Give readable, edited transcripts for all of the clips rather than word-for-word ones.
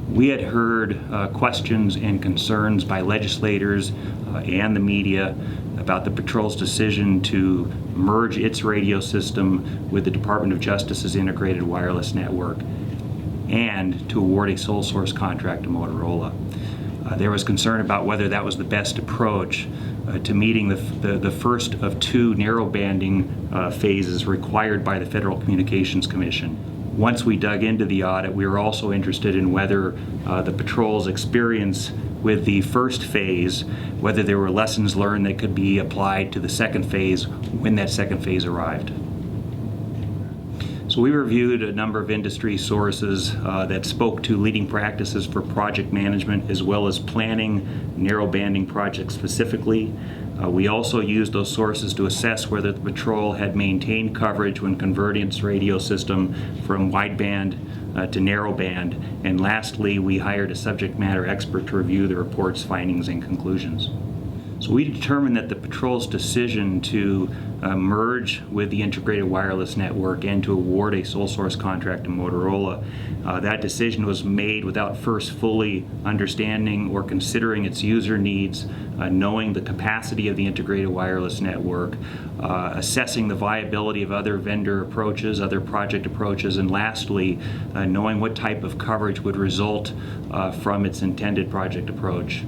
We had heard questions and concerns by legislators and the media about the Patrol's decision to merge its radio system with the Department of Justice's integrated wireless network and to award a sole source contract to Motorola. There was concern about whether that was the best approach to meeting the first of two narrowbanding phases required by the Federal Communications Commission. Once we dug into the audit, we were also interested in whether the Patrol's experience with the first phase, whether there were lessons learned that could be applied to the second phase when that second phase arrived. So we reviewed a number of industry sources that spoke to leading practices for project management as well as planning narrowbanding projects specifically. We also used those sources to assess whether the Patrol had maintained coverage when converting its radio system from wideband to narrowband. And lastly, we hired a subject matter expert to review the report's findings and conclusions. So we determined that the Patrol's decision to merge with the integrated wireless network and to award a sole source contract to Motorola, that decision was made without first fully understanding or considering its user needs, knowing the capacity of the integrated wireless network, assessing the viability of other vendor approaches, other project approaches, and lastly, knowing what type of coverage would result from its intended project approach.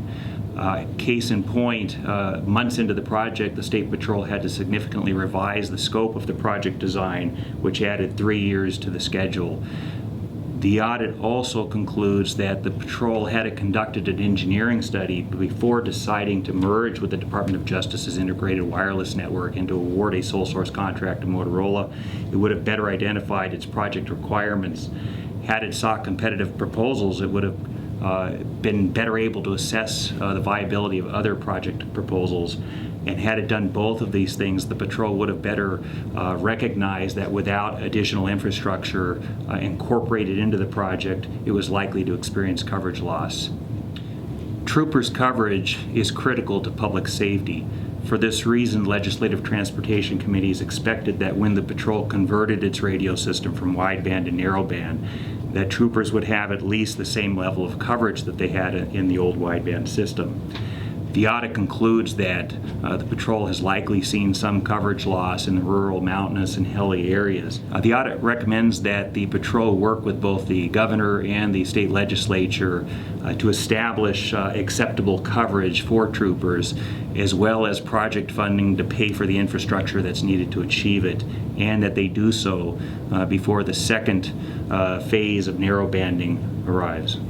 Case in point, months into the project, the State Patrol had to significantly revise the scope of the project design, which added 3 years to the schedule. The audit also concludes that the Patrol had conducted an engineering study before deciding to merge with the Department of Justice's integrated wireless network and to award a sole source contract to Motorola. It would have better identified its project requirements. Had it sought competitive proposals, it would have been better able to assess the viability of other project proposals. And had it done both of these things, the Patrol would have better recognized that without additional infrastructure incorporated into the project, it was likely to experience coverage loss. Troopers' coverage is critical to public safety. For this reason, Legislative Transportation Committees expected that when the Patrol converted its radio system from wideband to narrowband, that troopers would have at least the same level of coverage that they had in the old wideband system. The audit concludes that the Patrol has likely seen some coverage loss in the rural, mountainous, and hilly areas. The audit recommends that the Patrol work with both the governor and the state legislature to establish acceptable coverage for troopers, as well as project funding to pay for the infrastructure that's needed to achieve it, and that they do so before the second phase of narrowbanding arrives.